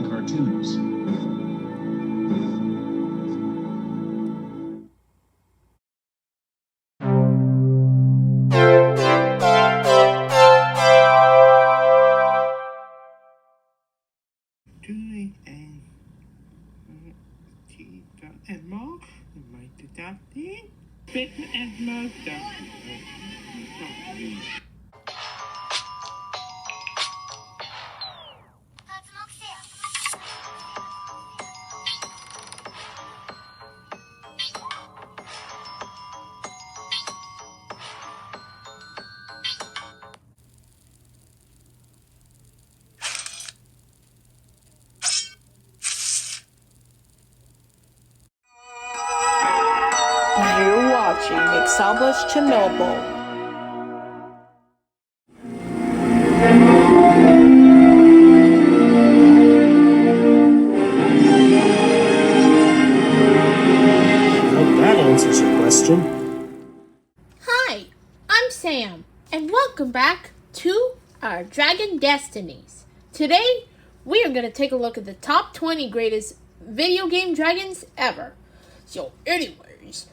Cartoons. And more, you might adapt it. Fit and more. You're watching Exaba's Chernobyl. Hope that answers your question. Hi, I'm Sam, and welcome back to our Dragon Destinies. Today, we are going to take a look at the top 20 greatest video game dragons ever. So anyways,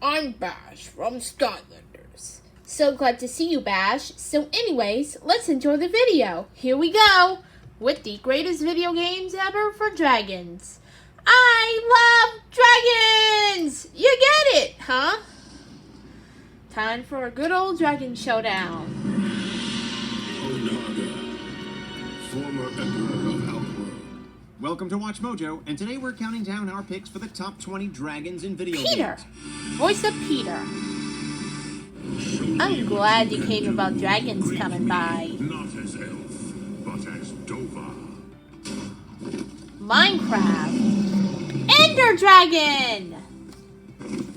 I'm Bash from Skylanders. So glad to see you, Bash. So anyways, let's enjoy the video. Here we go, with the greatest video games ever for dragons. I love dragons! You get it, huh? Time for a good old dragon showdown. Onaga, former emperor of Outworld. Welcome to Watch Mojo, and today we're counting down our picks for the top 20 dragons in video Peter, games. voice of Peter. I'm glad you came about dragons coming by. Not as elf, but as Dova. Minecraft. Ender Dragon!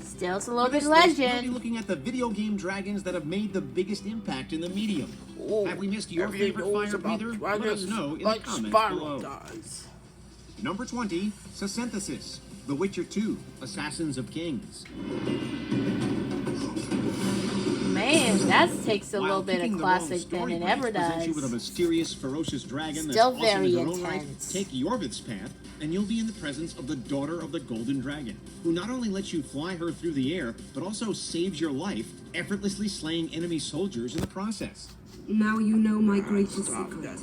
Still a little bit We'll be legend. looking at the video game dragons that have made the biggest impact in the medium. Have we missed your favorite fire breather? Let us know in the comments below. Number 20, Synthesis, The Witcher 2, Assassins of Kings. Man, that takes a little While bit picking of the wrong classic than story it points ever presents you with a does. mysterious, ferocious dragon Still that's awesome very in her own right, intense. take Yorvith's path, and you'll be in the presence of the daughter of the Golden Dragon, who not only lets you fly her through the air, but also saves your life, effortlessly slaying enemy soldiers in the process. Now you know my greatest secret.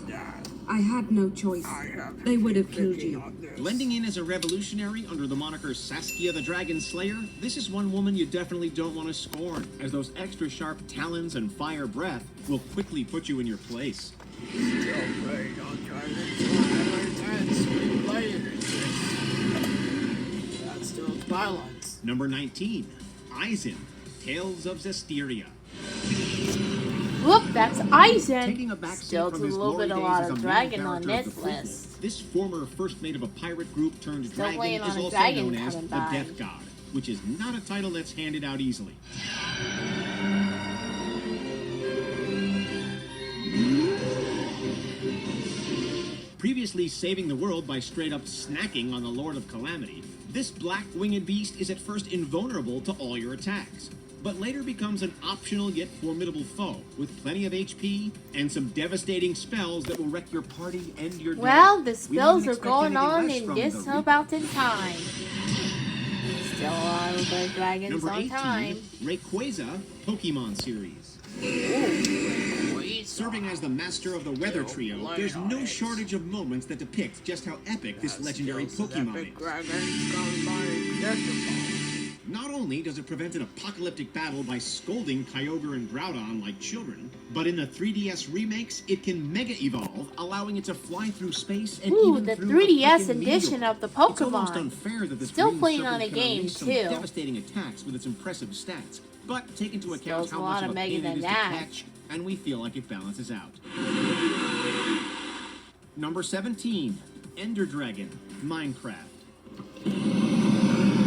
I had no choice. They would have killed you. Blending in as a revolutionary under the moniker Saskia the Dragon Slayer, this is one woman you definitely don't want to scorn, as those extra sharp talons and fire breath will quickly put you in your place. Number 19, Eisen, Tales of Zestiria. Look, that's Eisen. Taking a backseat Still from a his little glory bit a days lot as of a dragon main on character this of the prequel, list. this former first mate of a pirate group turned Still dragon waiting is on a also dragon known as coming the by. Death God, which is not a title that's handed out easily. Previously saving the world by straight up snacking on the Lord of Calamity, this black winged beast is at first invulnerable to all your attacks, but later becomes an optional yet formidable foe with plenty of HP and some devastating spells that will wreck your party and your day. Well, the We spells wouldn't are expect going anything on less in from this the about in time. Still a lot of good dragons Number on 18, time. Rayquaza Pokemon series. Serving as the master of the Weather Trio, there's no shortage of moments that depict just how epic this legendary Pokemon is. Not only does it prevent an apocalyptic battle by scolding Kyogre and Groudon like children, but in the 3DS remakes, it can Mega Evolve, allowing it to fly through space and Ooh, even the through 3DS a edition meteor. of the It's almost Pokemon. unfair that this Still green playing serpent on a can game, unleash some too. devastating attacks with its impressive stats, but take into account Still how a lot much of of a Mega pain it than is to that. catch, and we feel like it balances out. Number 17, Ender Dragon, Minecraft.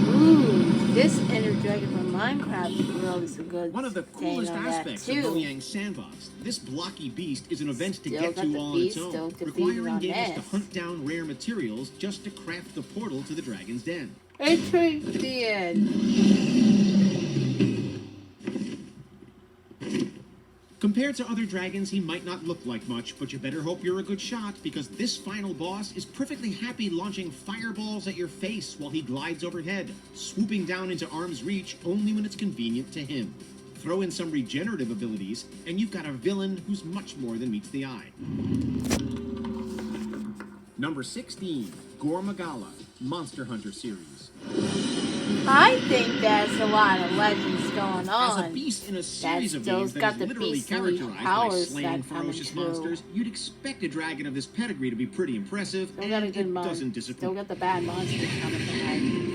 Ooh, this Ender Dragon from Minecraft world is a good One of the coolest thing on that aspects of too. Mojang Sandbox, this blocky beast is an event to Still get got to the all beast, on its still own, defeating requiring on gamers to this. hunt down rare materials just to craft the portal to the Dragon's Den. Entering the end. Compared to other dragons, he might not look like much, but you better hope you're a good shot, because this final boss is perfectly happy launching fireballs at your face while he glides overhead, swooping down into arm's reach only when it's convenient to him. Throw in some regenerative abilities, and you've got a villain who's much more than meets the eye. Number 16, Gormagala, Monster Hunter series. I think there's a lot of legends going on. As a beast in a series of games that got is the literally beastly characterized by powers slaying that come ferocious through. monsters, you'd expect a dragon of this pedigree to be pretty impressive, Still got a and good it mon. doesn't Still disappoint. got the bad monsters coming behind.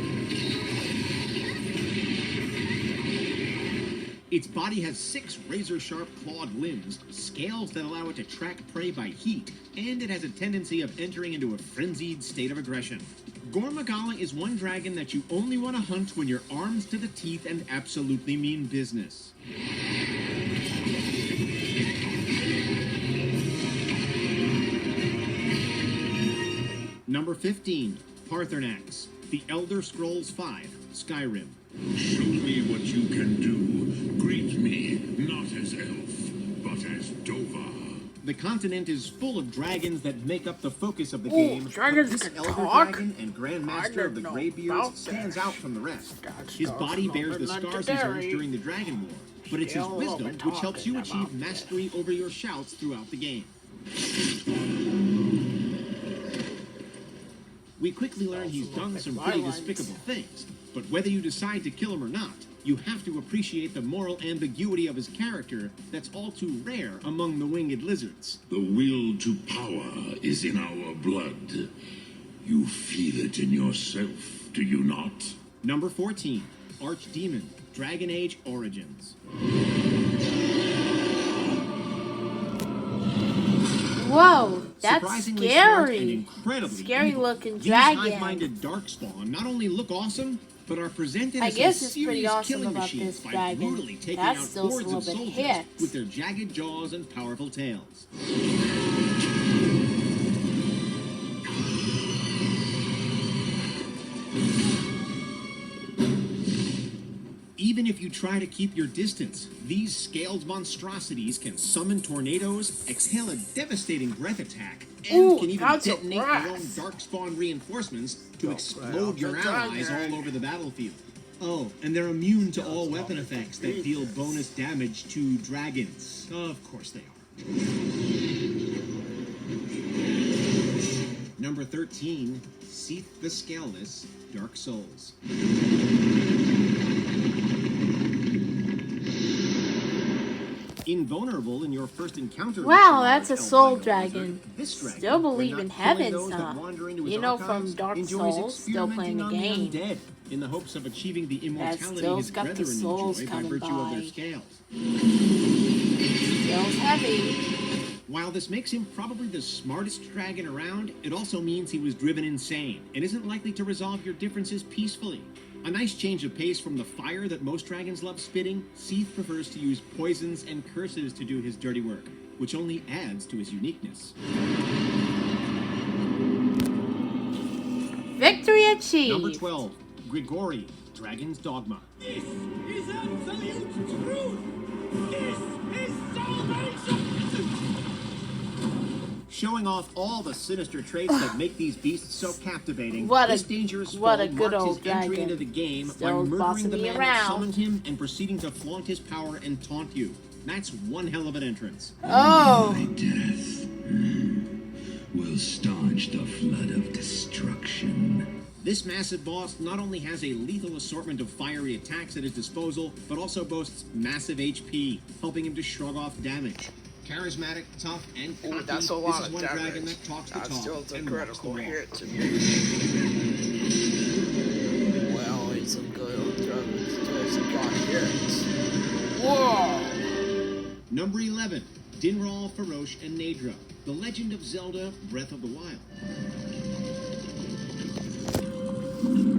Its body has 6 razor-sharp clawed limbs, scales that allow it to track prey by heat, and it has a tendency of entering into a frenzied state of aggression. Gormagala is one dragon that you only want to hunt when you're armed to the teeth and absolutely mean business. Number 15, Paarthurnax, The Elder Scrolls V, Skyrim. Show me what you can do. Greet me, not as elf, but as Dova. The continent is full of dragons that make up the focus of the game, but dragons this can elder talk? dragon and Grandmaster of the know Greybeards about stands that. out from the rest. That's His body not bears the scars he's earned legendary. during the Dragon War, but it's his Still wisdom been which helps you talking achieve about mastery over your shouts throughout the game. We quickly learn he's done some pretty violence. despicable things, but whether you decide to kill him or not, you have to appreciate the moral ambiguity of his character that's all too rare among the winged lizards. The will to power is in our blood. You feel it in yourself, do you not? Number 14, Archdemon, Dragon Age Origins. Whoa, that's Surprisingly smart and scary. incredibly Scary evil. looking These dragon. hive-minded darkspawn not only look awesome, but are presented I as guess a it's pretty serious awesome killing about machines this by dragon. brutally taking That's out still a hordes little of bit soldiers hit. with their jagged jaws and powerful tails. Even if you try to keep your distance, these scaled monstrosities can summon tornadoes, exhale a devastating breath attack, and Ooh, can even that's a detonate your own breath. darkspawn reinforcements to Go explode right your off the allies dragon. all over the battlefield. Oh, and they're immune to all weapon effects that deal bonus damage to dragons. Of course they are. Number 13, Seath the Scaleless, Dark Souls. Invulnerable in your first encounter. Wow, with that's a Elf soul Lizard, dragon. this dragon, Still when believe not in killing heavens, those that huh? wander into his You know, from archives, Dark enjoys Souls, still playing the experimenting on game. undead in the hopes of achieving the immortality still's his got the brethren souls enjoy by coming virtue of their by. scales. Still's heavy. While this makes him probably the smartest dragon around, it also means he was driven insane and isn't likely to resolve your differences peacefully. A nice change of pace from the fire that most dragons love spitting, Seath prefers to use poisons and curses to do his dirty work, which only adds to his uniqueness. Victory achieved. Number 12, Grigori, Dragon's Dogma. This is absolute truth! This is salvation! Showing off all the sinister traits that make these beasts so captivating, What a- this dangerous what a foe good marks old his entry dragon. into the game by Still murdering bossing the me man that around. summoned him and proceeding to flaunt his power and taunt you. That's one hell of an entrance. Oh, My death will staunch the flood of destruction. This massive boss not only has a lethal assortment of fiery attacks at his disposal, but also boasts massive HP, helping him to shrug off damage. Charismatic, tough, and cocky, That's a lot this is of one damage. dragon that talks the That's talk still a and walks the critical walk. hit to me. Well, it's a good old dragon. It's a got hits. Whoa! Number 11, Dinral, Farosh, and Nadra, The Legend of Zelda, Breath of the Wild.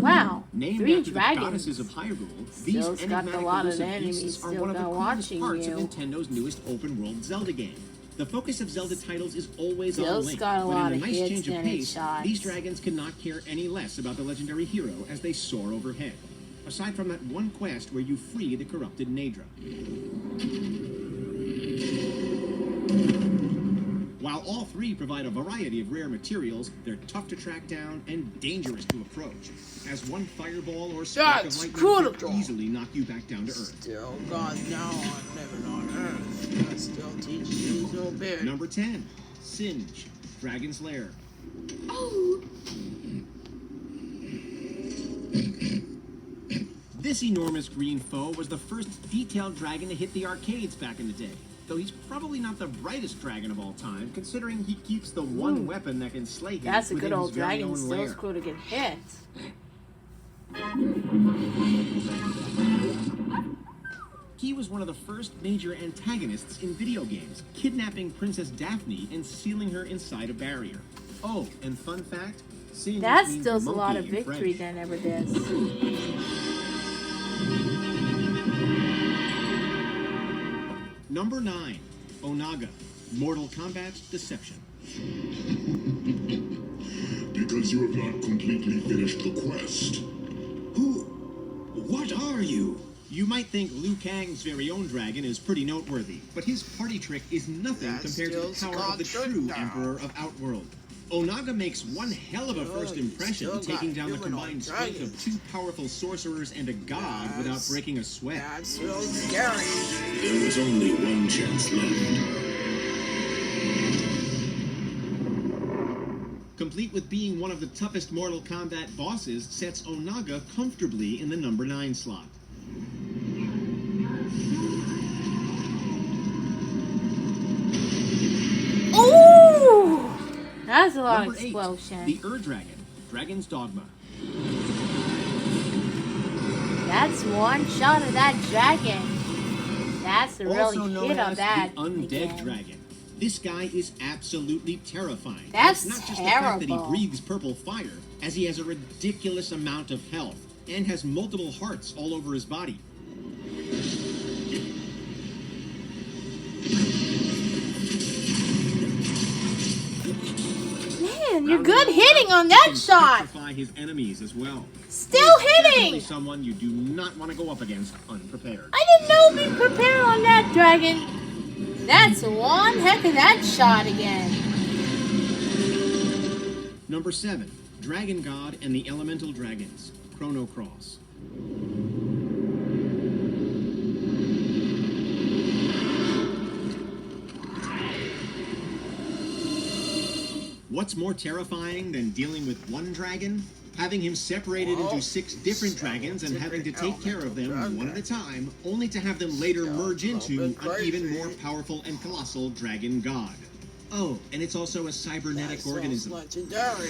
wow. Named 3 after the dragons. goddesses of Hyrule, these Still's got a enigmatic lot of elusive enemies pieces are still one of the got coolest watching parts you. of Nintendo's newest open-world Zelda game. The focus of Zelda titles is always on Still's Link, got a but lot in a of nice hits change of and pace, shots. these dragons cannot care any less about the legendary hero as they soar overhead. Aside from that one quest where you free the corrupted Nadra. While all three provide a variety of rare materials, they're tough to track down and dangerous to approach, as one fireball or spark of lightning can easily knock you back down to Earth. Still God now on living on Earth. I still teach you so big. Number 10. Singe, Dragon's Lair. Oh! This enormous green foe was the first detailed dragon to hit the arcades back in the day. Though he's probably not the brightest dragon of all time, considering he keeps the one weapon that can slay him. That's a within good his old very dragon. own Still lair. cool to get hit. He was one of the first major antagonists in video games, kidnapping Princess Daphne and sealing her inside a barrier. Oh, and fun fact, Singe That means steals a lot monkey of in victory French. than ever does. Number 9. Onaga, Mortal Kombat Deception. Because you have not completely finished the quest. What are you? You might think Liu Kang's very own dragon is pretty noteworthy, but his party trick is nothing That compared to the still power of the Scott true down. Emperor of Outworld. Onaga makes one hell of a first impression, still taking got down the humanoid combined strength of dragons. 2 powerful sorcerers and a god without That's- breaking a sweat. That's real scary. There was only one chance left. Complete with being one of the toughest Mortal Kombat bosses, sets Onaga comfortably in the number 9 slot. Ooh! That's a lot Number of 8, explosion. the Dragon, Dragon's Dogma. That's one shot of that dragon. That's a Also really known hit on as that. the Undead again. Dragon. This guy is absolutely terrifying. That's It's not just the fact that he terrible. breathes purple fire, as he has a ridiculous amount of health, and has multiple hearts all over his body. Man, you're good hitting on that He can shot. petrify his enemies as well. Still Definitely hitting. someone you do not want to go up against unprepared. I didn't know be prepared on that dragon. That's one heck of that shot again. Number 7, Dragon God and the Elemental Dragons, Chrono Cross. What's more terrifying than dealing with one dragon? Having him separated into 6 different dragons and having to take care of them one at a time, only to have them later merge into an even more powerful and colossal dragon god. Oh, and it's also a cybernetic That sounds organism. legendary.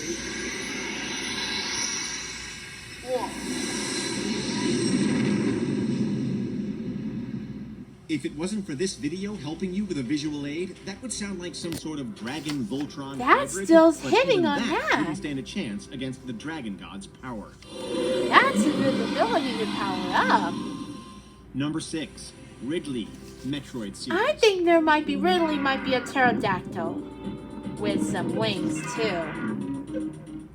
Whoa. If it wasn't for this video helping you with a visual aid, that would sound like some sort of Dragon Voltron That hybrid, still's but hitting even on that that. wouldn't stand a chance against the Dragon God's power. That's a good ability to power up. Number 6, Ridley, Metroid series. I think there might be Ridley might be a pterodactyl with some wings too.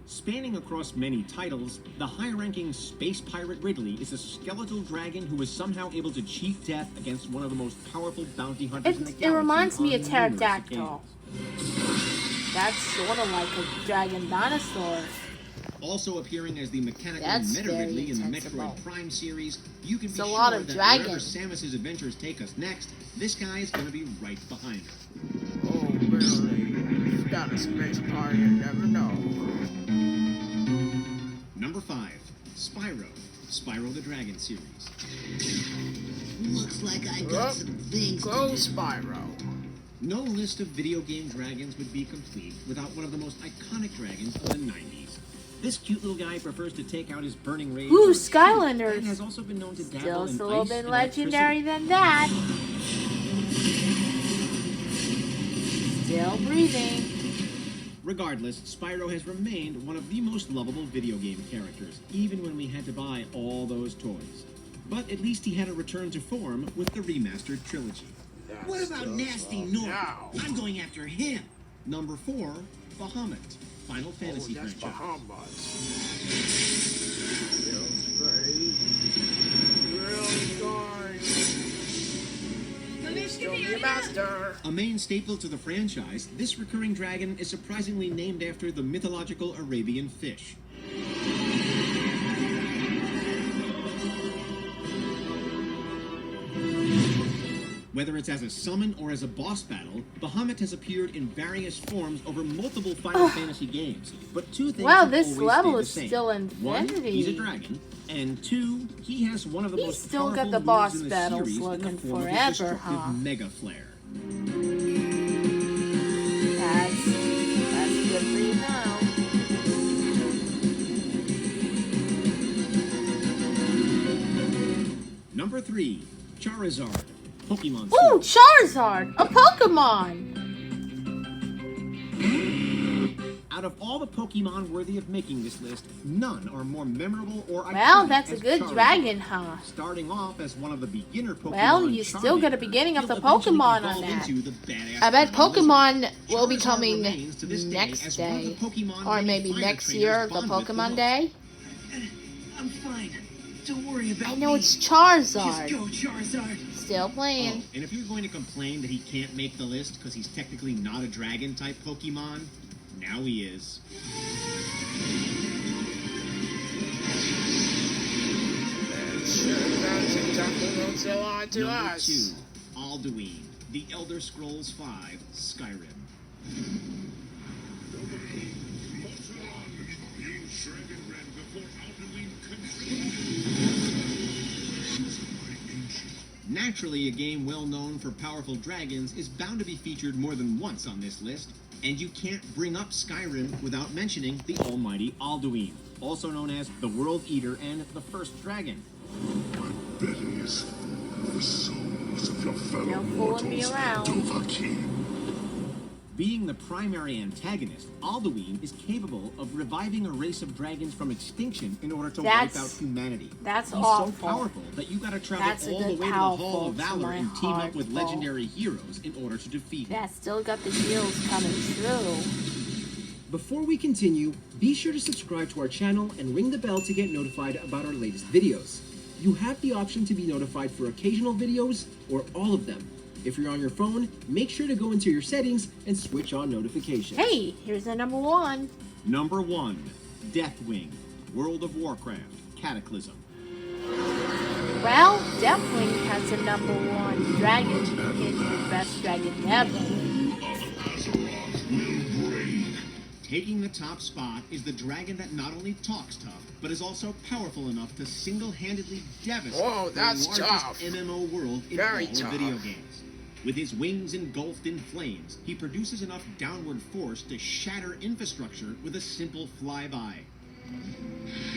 Spanning across many titles, the high-ranking space pirate Ridley is a skeletal dragon who is somehow able to cheat death against one of the most powerful bounty hunters in the It galaxy. reminds me on of numerous pterodactyl. occasions. That's sort of like a dragon dinosaur. Also appearing as the mechanical That's Meta very Ridley in the intensible. Metroid Prime series, you can It's be a sure lot of that wherever dragons. Samus's adventures take us next, this guy is going to be right behind her. Oh, really? Got a space car, you never know. Number 5, Spyro, Spyro the Dragon series. Looks like I got Well, some things to Go do. Spyro. No list of video game dragons would be complete without one of the most iconic dragons of the 90s. This cute little guy prefers to take out his burning rage Ooh, on his feet, Skylanders. and has also been known to dabble Still, in it's a little ice bit and legendary electricity. than that. Still breathing. Regardless, Spyro has remained one of the most lovable video game characters, even when we had to buy all those toys. But at least he had a return to form with the remastered trilogy. What about Nasty North? now. I'm going after him. Number 4, Bahamut, Final Fantasy That's franchise. Bahamas. Feels very, really good. Still be a master. A main staple to the franchise, this recurring dragon is surprisingly named after the mythological Arabian fish. Whether it's as a summon or as a boss battle, Bahamut has appeared in various forms over multiple Final Fantasy games. But two things Wow, have this always level stayed is the same. still One, infinity. he's a dragon, and two, he has one of the He's most still got powerful the boss moves in the battles series in the looking form of his forever, destructive huh? Mega Flare. That's good for you now. Number 3, Charizard, Pokemon Ooh, Sword. Charizard, a Pokemon. Out of all the Pokemon worthy of making this list, none are more memorable or iconic. Well, that's a as good Charizard. dragon, huh? Starting off as one of the beginner Pokemon. Well, you still get a beginning of the he'll eventually Pokemon on evolve that. into the badass I bet Pokemon Pokemon lizard. will be Charizard coming remains to this next as one of the day. Pokemon Or many maybe fighter next trainers year, the bond with Pokemon most. Day. I'm fine. Don't worry about I me. know it's Just Charizard. go, Charizard. Still playing. Oh, and if you're going to complain that he can't make the list because he's technically not a dragon-type Pokemon, now he is. That's exactly what's so on to Number us. 2, Alduin, The Elder Scrolls V, Skyrim. Naturally, a game well known for powerful dragons is bound to be featured more than once on this list, and you can't bring up Skyrim without mentioning the almighty Alduin, also known as the World Eater and the First Dragon. Bellies, the souls of your fellow Don't fool me mortals, around. Dovahkiin. Being the primary antagonist, Alduin is capable of reviving a race of dragons from extinction in order to wipe out humanity. That's He's awful. so powerful that you gotta travel That's a all the good way to the Hall of powerful to Valor my and team up with heart, legendary heroes in order to defeat him. Yeah, still got the heels coming through. Before we continue, be sure to subscribe to our channel and ring the bell to get notified about our latest videos. You have the option to be notified for occasional videos or all of them. If you're on your phone, make sure to go into your settings and switch on notifications. Hey, here's the number 1. Number 1, Deathwing, World of Warcraft, Cataclysm. Well, Deathwing has the number 1 dragon in the best dragon ever. Taking the top spot is the dragon that not only talks tough, but is also powerful enough to single-handedly devastate Whoa, that's the largest tough. MMO world in Very all tough. of video games. With his wings engulfed in flames, he produces enough downward force to shatter infrastructure with a simple flyby.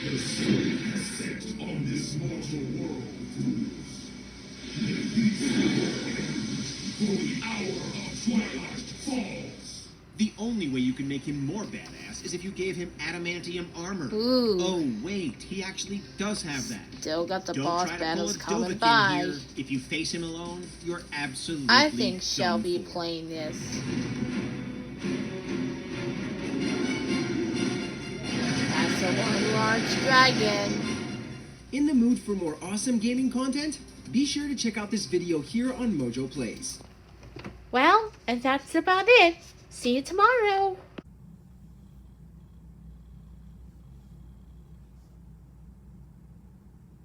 The sun has set on this mortal world. For the hour of twilight falls. The only way you can make him more badass is if you gave him adamantium armor. Ooh. Oh wait, he actually does have that. Still got the Don't boss try to pull battles a coming Dovahkiin by. here. If you face him alone, you're absolutely I think she'll done be for. playing this. That's the one large dragon. In the mood for more awesome gaming content? Be sure to check out this video here on Mojo Plays. Well, and that's about it. See you tomorrow.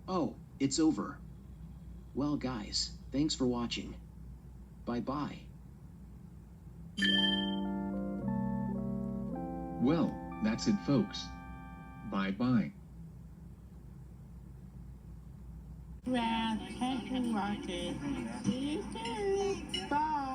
Oh, it's over. Well, guys, thanks for watching. Bye-bye. Well, that's it, folks. Bye-bye. Well, thanks for watching. See you soon. Bye.